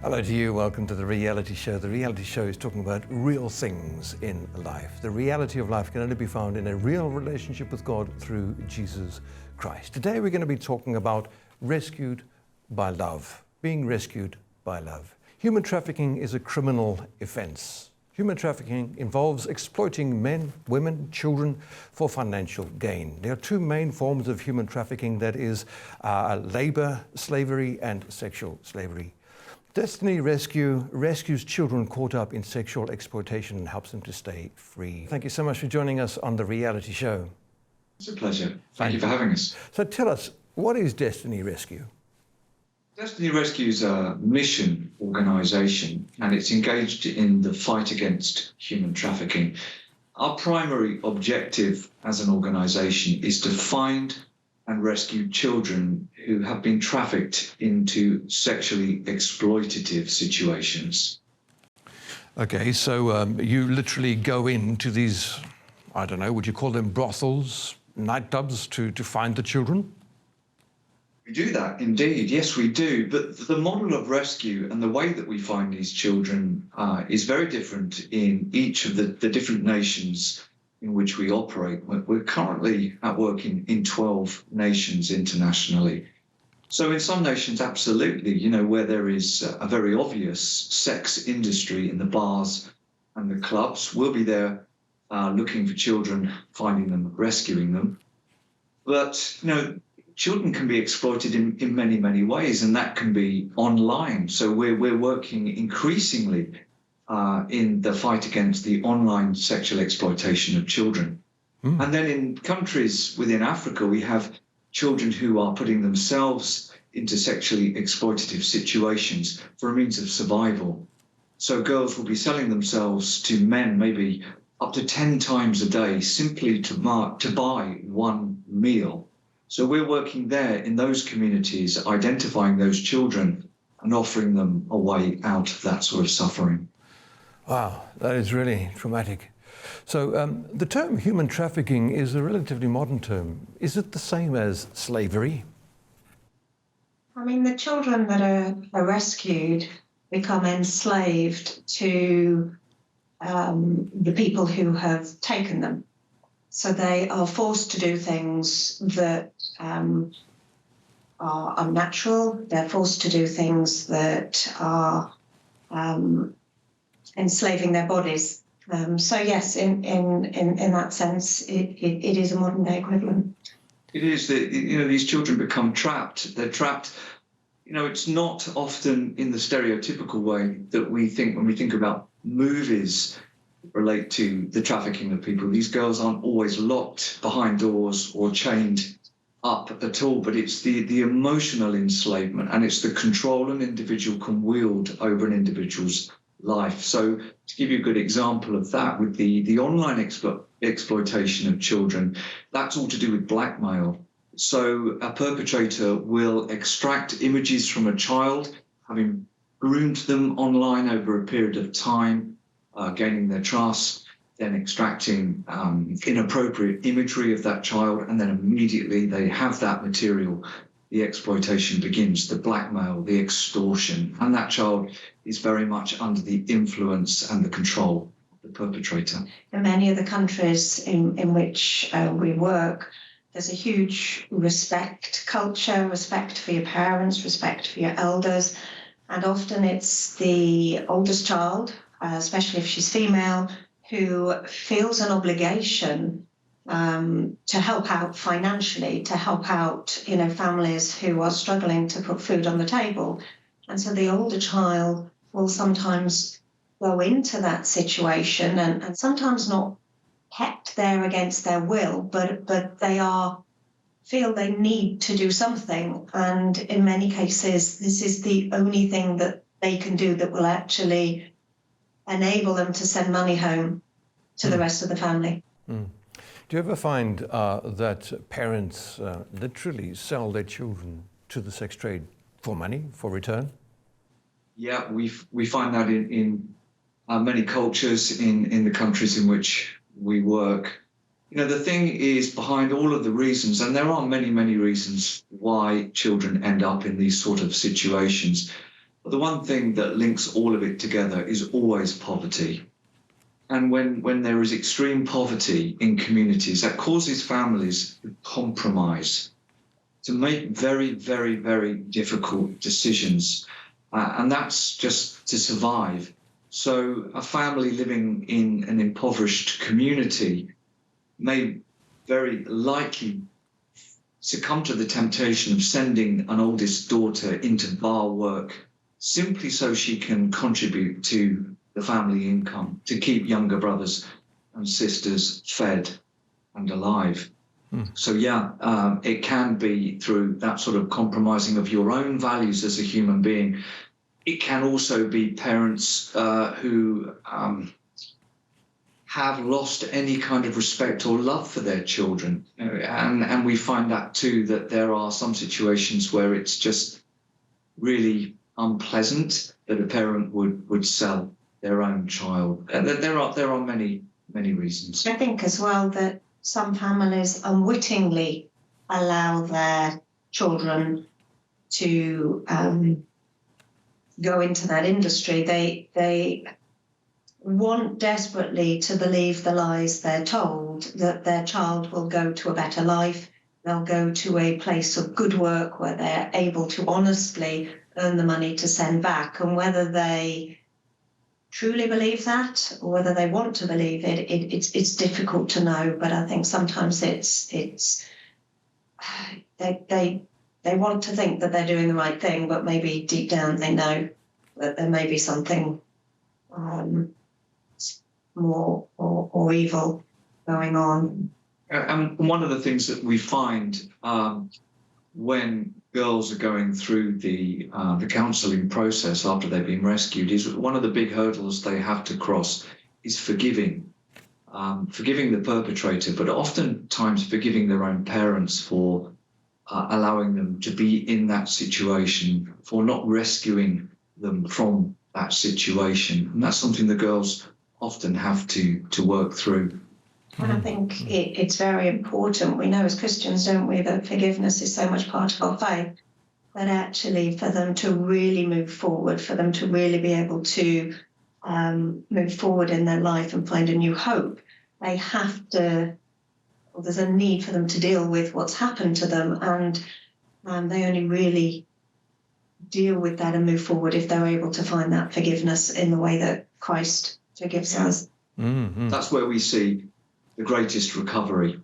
Hello to you, welcome to the Reality Show. The Reality Show is talking about real things in life. The reality of life can only be found in a real relationship with God through Jesus Christ. Today we're going to be talking about rescued by love, being rescued by love. Human trafficking is a criminal offense. Human trafficking involves exploiting men, women, children for financial gain. There are two main forms of human trafficking, that is labor, slavery, and sexual slavery. Destiny Rescue rescues children caught up in sexual exploitation and helps them to stay free. Thank you so much for joining us on the Reality Show. It's a pleasure. Thank you for having us. So tell us, what is Destiny Rescue? Destiny Rescue is a mission organisation and it's engaged in the fight against human trafficking. Our primary objective as an organisation is to find and rescue children who have been trafficked into sexually exploitative situations. Okay, so you literally go into these, I don't know, would you call them brothels, nightclubs to find the children? We do that, indeed. Yes, we do. But the model of rescue and the way that we find these children is very different in each of the different nations in which we operate. We're currently at work in 12 nations internationally. So in some nations, absolutely, where there is a very obvious sex industry in the bars and the clubs, we'll be there looking for children, finding them, rescuing them. But, children can be exploited in many, many ways, and that can be online. So we're working increasingly in the fight against the online sexual exploitation of children. And then in countries within Africa, we have children who are putting themselves into sexually exploitative situations for a means of survival. So girls will be selling themselves to men maybe up to 10 times a day simply to buy one meal. So we're working there in those communities, identifying those children and offering them a way out of that sort of suffering. Wow, that is really traumatic. So the term human trafficking is a relatively modern term. Is it the same as slavery? I mean, the children that are rescued become enslaved to the people who have taken them. So they are forced to do things that are unnatural. They're forced to do things that are enslaving their bodies. So yes, in that sense, it is a modern day equivalent. It is that, these children become trapped. They're trapped. It's not often in the stereotypical way that we think when we think about movies relate to the trafficking of people. These girls aren't always locked behind doors or chained up at all, but it's the emotional enslavement and it's the control an individual can wield over an individual's life. So to give you a good example of that, with the online exploitation of children, that's all to do with blackmail. So a perpetrator will extract images from a child, having groomed them online over a period of time, gaining their trust, then extracting inappropriate imagery of that child, and then immediately they have that material. The exploitation begins, the blackmail, the extortion, and that child is very much under the influence and the control of the perpetrator. In many of the countries in which we work, there's a huge respect culture, respect for your parents, respect for your elders, and often it's the oldest child, especially if she's female, who feels an obligation to help out financially, to help out, families who are struggling to put food on the table. And so the older child will sometimes go into that situation and sometimes not kept there against their will, but they feel they need to do something. And in many cases, this is the only thing that they can do that will actually enable them to send money home to the rest of the family. Do you ever find that parents literally sell their children to the sex trade for money, for return? Yeah, we find that in many cultures in the countries in which we work. The thing is, behind all of the reasons, and there are many, many reasons why children end up in these sort of situations, But the one thing that links all of it together is always poverty. And when there is extreme poverty in communities, that causes families to compromise, to make very, very, very difficult decisions. And that's just to survive. So a family living in an impoverished community may very likely succumb to the temptation of sending an oldest daughter into bar work simply so she can contribute to the family income, to keep younger brothers and sisters fed and alive. So it can be through that sort of compromising of your own values as a human being. It can also be parents who have lost any kind of respect or love for their children. And we find that too, that there are some situations where it's just really unpleasant that a parent would sell their own child. And there are many, many reasons. I think as well that some families unwittingly allow their children to go into that industry. They want desperately to believe the lies they're told, that their child will go to a better life, they'll go to a place of good work where they're able to honestly earn the money to send back. And whether they truly believe that or whether they want to believe it, it's difficult to know. But I think sometimes they want to think that they're doing the right thing, but maybe deep down they know that there may be something more or evil going on. And one of the things that we find when girls are going through the counselling process after they've been rescued is one of the big hurdles they have to cross is forgiving the perpetrator, but oftentimes forgiving their own parents for allowing them to be in that situation, for not rescuing them from that situation. And that's something the girls often have to work through. And I think it's very important. We know as Christians, don't we, that forgiveness is so much part of our faith, that actually for them to really move forward, for them to really be able to move forward in their life and find a new hope, they have to, well, there's a need for them to deal with what's happened to them. And they only really deal with that and move forward if they're able to find that forgiveness in the way that Christ forgives us. Mm-hmm. That's where we see the greatest recovery,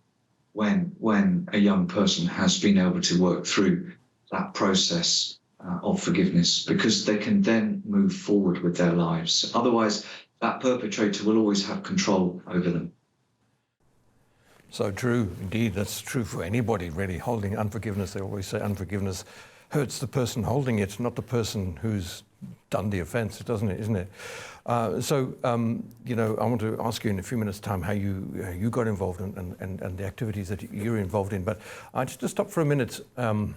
when a young person has been able to work through that process of forgiveness, because they can then move forward with their lives. Otherwise, that perpetrator will always have control over them. So true, indeed. That's true for anybody, really. Holding unforgiveness, they always say unforgiveness hurts the person holding it, not the person who's done the offence, doesn't it, isn't it? I want to ask you in a few minutes' time how you got involved and the activities that you're involved in. But just to stop for a minute on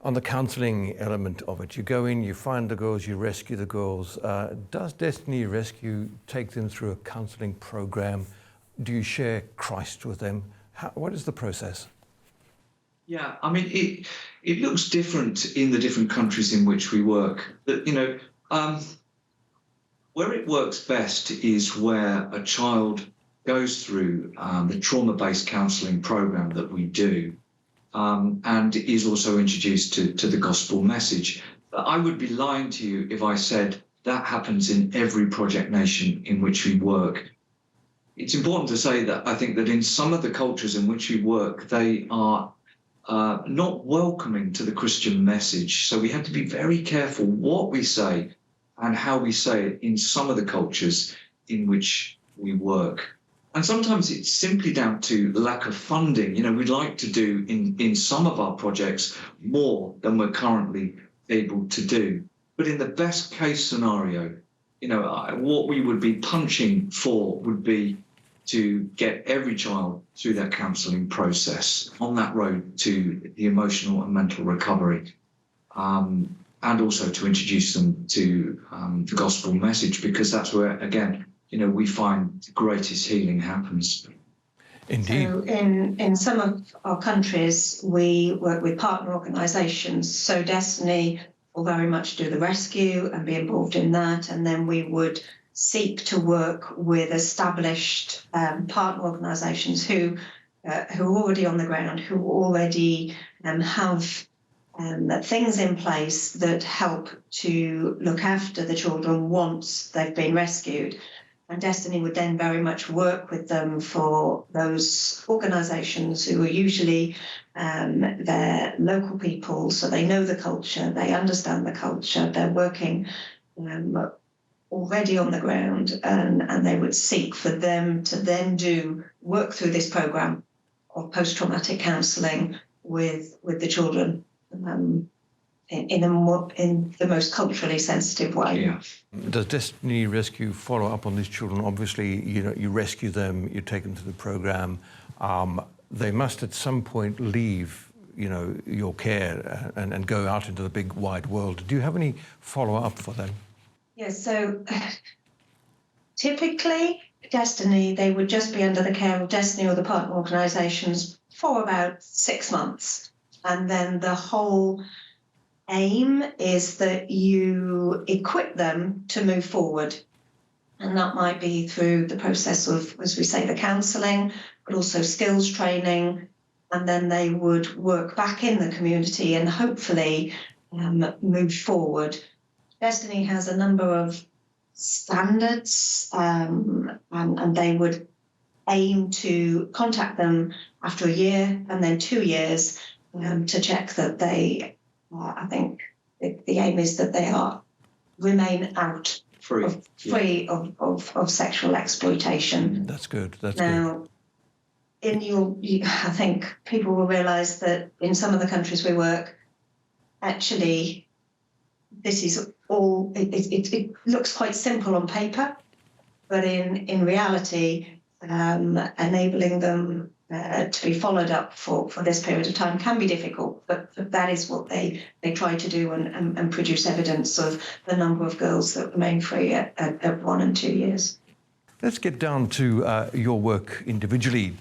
the counselling element of it. You go in, you find the girls, you rescue the girls. Does Destiny Rescue take them through a counselling program? Do you share Christ with them? What is the process? Yeah, I mean, it looks different in the different countries in which we work. But, where it works best is where a child goes through the trauma-based counselling program that we do, and is also introduced to the gospel message. But I would be lying to you if I said that happens in every project nation in which we work. It's important to say that I think that in some of the cultures in which we work, they are not welcoming to the Christian message. So we have to be very careful what we say and how we say it in some of the cultures in which we work. And sometimes it's simply down to lack of funding. We'd like to do in some of our projects more than we're currently able to do. But in the best case scenario, what we would be punching for would be to get every child through that counselling process on that road to the emotional and mental recovery, and also to introduce them to the gospel message, because that's where, again, we find the greatest healing happens. Indeed. So in some of our countries, we work with partner organisations. So Destiny, or very much do the rescue and be involved in that. And then we would seek to work with established partner organisations who are already on the ground, who already have things in place that help to look after the children once they've been rescued. And Destiny would then very much work with them for those organisations who are usually their local people, so they know the culture, they understand the culture, they're working already on the ground, and they would seek for them to then work through this programme of post-traumatic counselling with the children in the most culturally sensitive way. Yeah. Does Destiny Rescue follow up on these children? Obviously, you rescue them, you take them to the programme. They must at some point leave, your care and go out into the big wide world. Do you have any follow-up for them? Yes, so typically, Destiny, they would just be under the care of Destiny or the partner organisations for about 6 months. And then the whole aim is that you equip them to move forward. And that might be through the process of, as we say, the counselling, but also skills training. And then they would work back in the community and hopefully move forward. Destiny has a number of standards, and they would aim to contact them after a year and then 2 years to check that they, I think the aim is that they remain out free of sexual exploitation. That's good. That's good. I think people will realise that in some of the countries we work, actually, this is all, it looks quite simple on paper, but in reality, enabling them to be followed up for this period of time can be difficult, but that is what they try to do and produce evidence of the number of girls that remain free at 1 and 2 years. Let's get down to your work individually.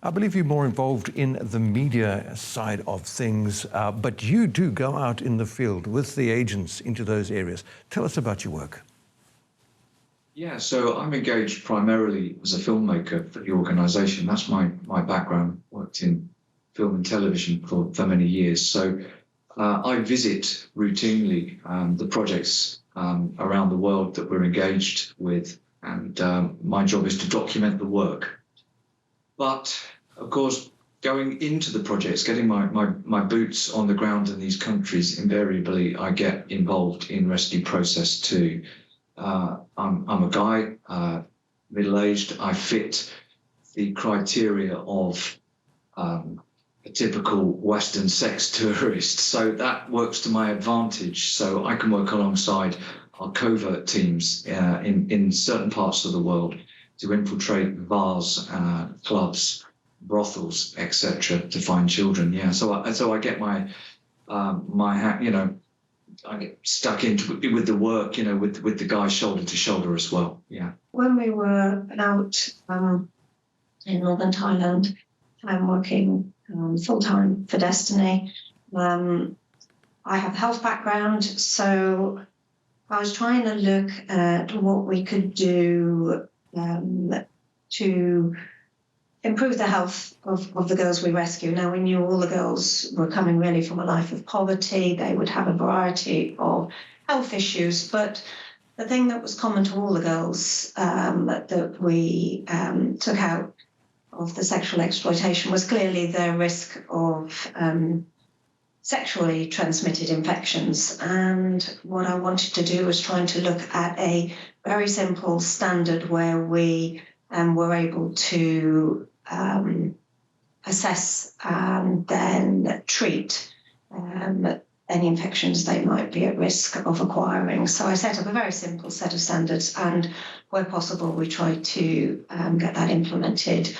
I believe you're more involved in the media side of things, but you do go out in the field with the agents into those areas. Tell us about your work. Yeah, so I'm engaged primarily as a filmmaker for the organisation. That's my background. Worked in film and television for many years. So I visit routinely the projects around the world that we're engaged with, and my job is to document the work. But of course, going into the projects, getting my boots on the ground in these countries, invariably I get involved in rescue process too. I'm a guy, middle-aged. I fit the criteria of a typical Western sex tourist, so that works to my advantage. So I can work alongside our covert teams in certain parts of the world to infiltrate bars, clubs, brothels, etc., to find children. Yeah, so I get my I get stuck into with the work, with the guys shoulder to shoulder as well. Yeah. When we were out in northern Thailand, I'm working full-time for Destiny. I have a health background, so I was trying to look at what we could do to improve the health of the girls we rescue. Now, we knew all the girls were coming really from a life of poverty. They would have a variety of health issues, but the thing that was common to all the girls that we took out of the sexual exploitation was clearly their risk of sexually transmitted infections. And what I wanted to do was trying to look at a very simple standard where we were able to assess and then treat any infections they might be at risk of acquiring. So I set up a very simple set of standards, and where possible, we tried to get that implemented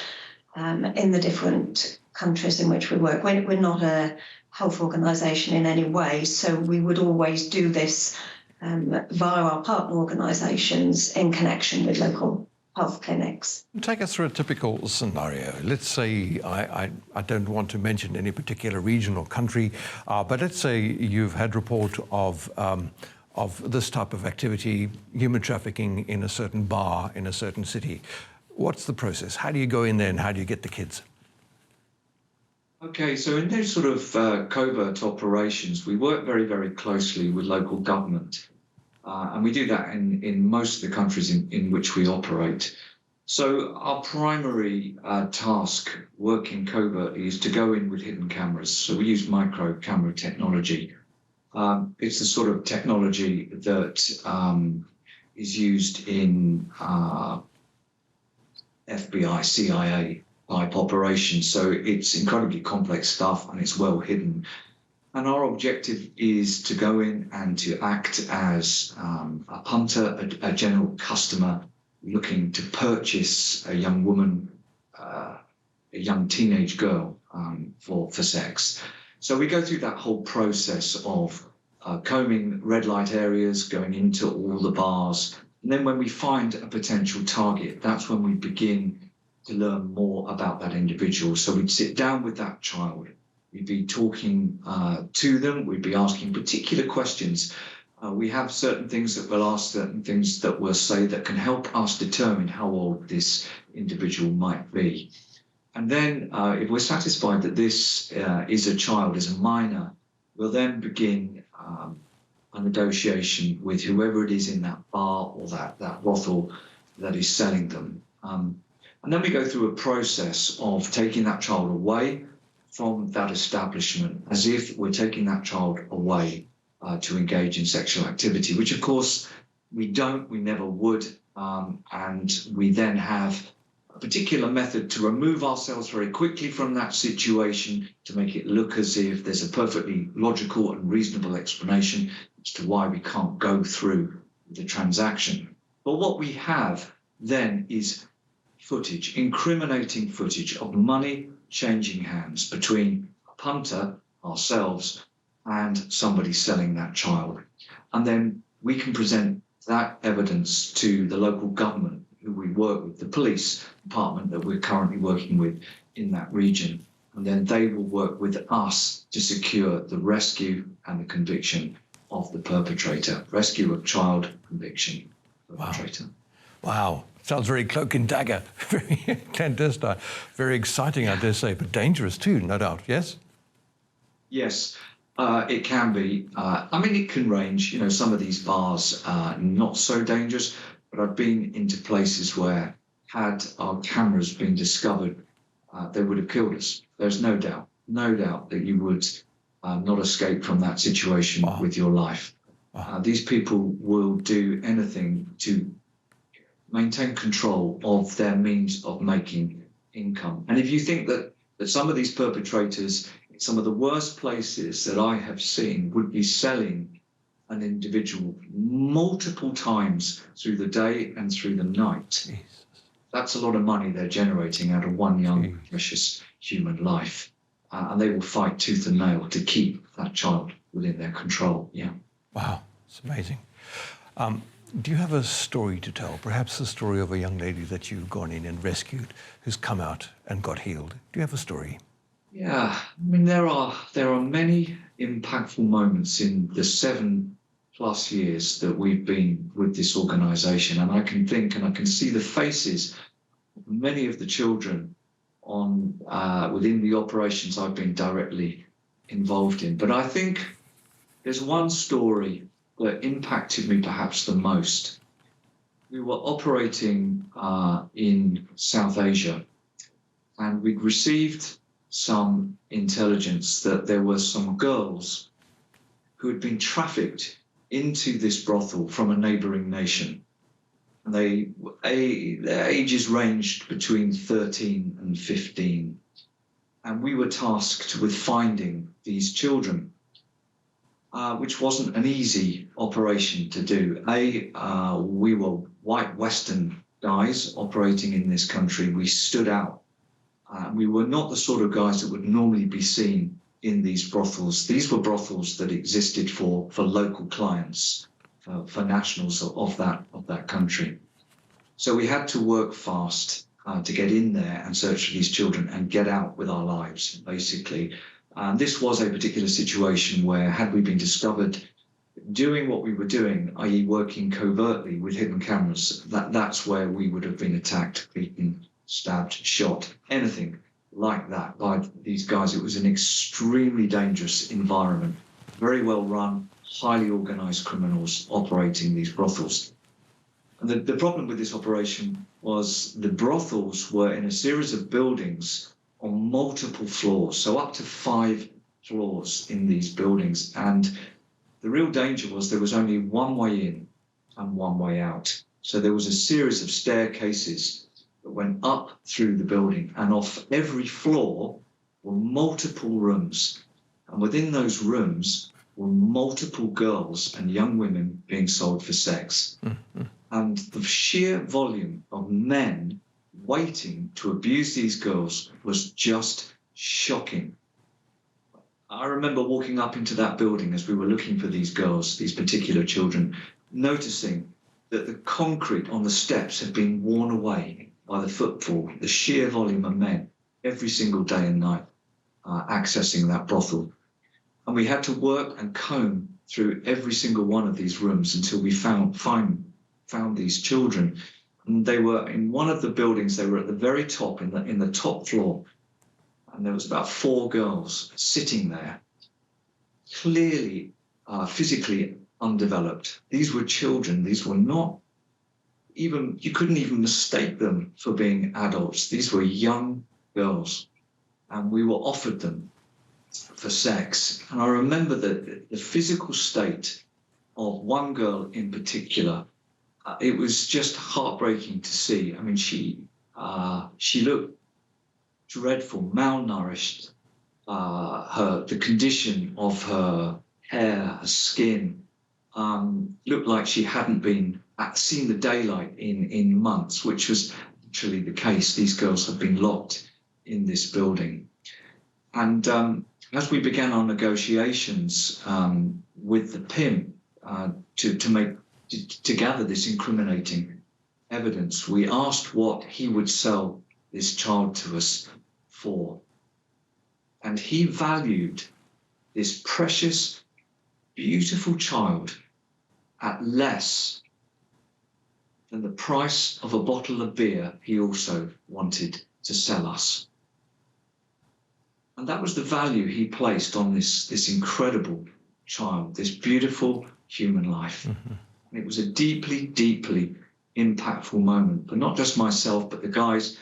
in the different countries in which we work. We're not a health organisation in any way, so we would always do this via our partner organisations in connection with local health clinics. Take us through a typical scenario. Let's say, I don't want to mention any particular region or country, but let's say you've had report of this type of activity, human trafficking in a certain bar in a certain city. What's the process? How do you go in there and how do you get the kids? Okay, so in those sort of covert operations, we work very, very closely with local government. And we do that in most of the countries in which we operate. So our primary task working covertly is to go in with hidden cameras. So we use micro camera technology. It's the sort of technology that is used in FBI, CIA type operations. So it's incredibly complex stuff and it's well hidden. And our objective is to go in and to act as a punter, a general customer looking to purchase a young woman, a young teenage girl for sex. So we go through that whole process of combing red light areas, going into all the bars. And then when we find a potential target, that's when we begin to learn more about that individual. So we'd sit down with that child. We'd be talking to them. We'd be asking particular questions. We have certain things that we'll ask, certain things that we'll say that can help us determine how old this individual might be. And then if we're satisfied that this is a child, is a minor, we'll then begin a negotiation with whoever it is in that bar or that brothel that is selling them. And then we go through a process of taking that child away from that establishment, as if we're taking that child away to engage in sexual activity, which of course we never would. And we then have a particular method to remove ourselves very quickly from that situation to make it look as if there's a perfectly logical and reasonable explanation as to why we can't go through the transaction. But what we have then is footage, incriminating footage of money changing hands between a punter, ourselves, and somebody selling that child. And then we can present that evidence to the local government who we work with, the police department that we're currently working with in that region. And then they will work with us to secure the rescue and the conviction of the perpetrator. Rescue of child, conviction, perpetrator. Wow. Sounds very cloak and dagger, very clandestine, very exciting, I dare say, but dangerous too, no doubt, yes? Yes, it can be. I mean, it can range. Some of these bars are not so dangerous, but I've been into places where had our cameras been discovered, they would have killed us. There's no doubt that you would not escape from that situation with your life. These people will do anything to maintain control of their means of making income. And if you think that some of these perpetrators, in some of the worst places that I have seen, would be selling an individual multiple times through the day and through the night, Jesus. That's a lot of money they're generating out of one young, precious human life. And they will fight tooth and nail to keep that child within their control. Yeah. Wow, it's amazing. Do you have a story to tell? Perhaps the story of a young lady that you've gone in and rescued, who's come out and got healed. Do you have a story? Yeah, I mean, there are many impactful moments in the 7+ years that we've been with this organisation, and I can think and I can see the faces of many of the children on within the operations I've been directly involved in. But I think there's one story that impacted me perhaps the most. We were operating in South Asia, and we'd received some intelligence that there were some girls who had been trafficked into this brothel from a neighbouring nation. And their ages ranged between 13 and 15. And we were tasked with finding these children, which wasn't an easy operation to do. We were white Western guys operating in this country. We stood out. We were not the sort of guys that would normally be seen in these brothels. These were brothels that existed for local clients, for nationals of that country. So we had to work fast to get in there and search for these children and get out with our lives, basically. And this was a particular situation where, had we been discovered doing what we were doing, i.e. working covertly with hidden cameras, that's where we would have been attacked, beaten, stabbed, shot, anything like that by these guys. It was an extremely dangerous environment, very well run, highly organized criminals operating these brothels. And the problem with this operation was the brothels were in a series of buildings on multiple floors, so up to 5 floors in these buildings. And the real danger was there was only one way in and one way out. So there was a series of staircases that went up through the building, and off every floor were multiple rooms. And within those rooms were multiple girls and young women being sold for sex. Mm-hmm. And the sheer volume of men waiting to abuse these girls was just shocking. I remember walking up into that building as we were looking for these girls, these particular children, noticing that the concrete on the steps had been worn away by the footfall, the sheer volume of men every single day and night accessing that brothel. And we had to work and comb through every single one of these rooms until we found these children. And they were in one of the buildings. They were at the very top, in the top floor. And there was about 4 girls sitting there, clearly physically undeveloped. These were children. These were not even, you couldn't even mistake them for being adults. These were young girls, and we were offered them for sex. And I remember that the physical state of one girl in particular, it was just heartbreaking to see. I mean, she looked dreadful, malnourished. The condition of her hair, her skin, looked like she hadn't seen the daylight in months, which was literally the case. These girls had been locked in this building. And as we began our negotiations with the pimp to gather this incriminating evidence, we asked what he would sell this child to us for. And he valued this precious, beautiful child at less than the price of a bottle of beer he also wanted to sell us. And that was the value he placed on this incredible child, this beautiful human life. Mm-hmm. And it was a deeply, deeply impactful moment for not just myself, but the guys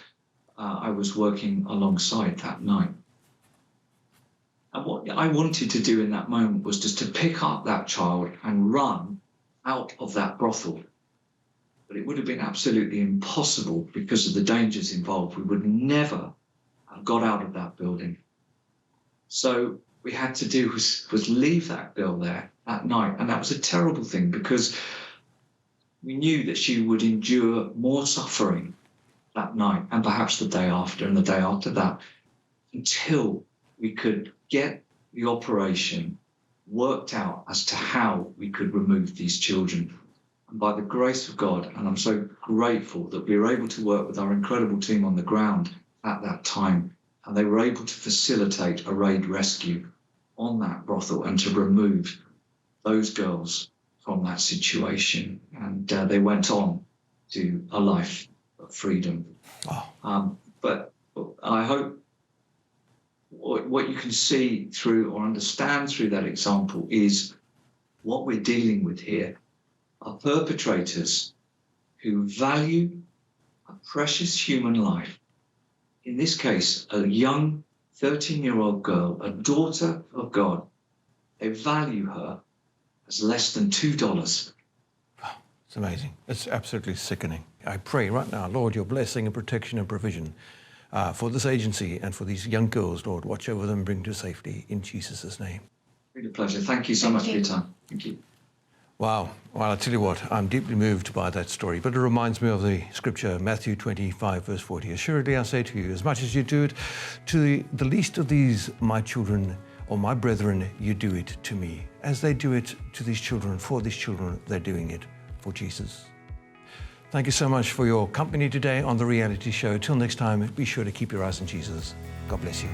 I was working alongside that night. And what I wanted to do in that moment was just to pick up that child and run out of that brothel. But it would have been absolutely impossible because of the dangers involved. We would never have got out of that building. So we had to do was leave that girl there at night. And that was a terrible thing because we knew that she would endure more suffering that night and perhaps the day after and the day after that until we could get the operation worked out as to how we could remove these children. And by the grace of God, and I'm so grateful that we were able to work with our incredible team on the ground at that time, and they were able to facilitate a raid rescue on that brothel and to remove those girls from that situation. And they went on to a life of freedom. Oh. But I hope what you can see through or understand through that example is what we're dealing with here are perpetrators who value a precious human life. In this case, a young 13-year-old girl, a daughter of God. They value her as less than $2. It's amazing. It's absolutely sickening. I pray right now, Lord, your blessing and protection and provision for this agency and for these young girls, Lord. Watch over them and bring to safety in Jesus' name. Really a pleasure. Thank you so much for your time. Thank you. Wow. Well, I tell you what, I'm deeply moved by that story, but it reminds me of the scripture, Matthew 25, verse 40. Assuredly, I say to you, as much as you do it to the least of these, my children or my brethren, you do it to me. As they do it to these children, for these children, they're doing it for Jesus. Thank you so much for your company today on The Reality Show. Till next time, be sure to keep your eyes on Jesus. God bless you.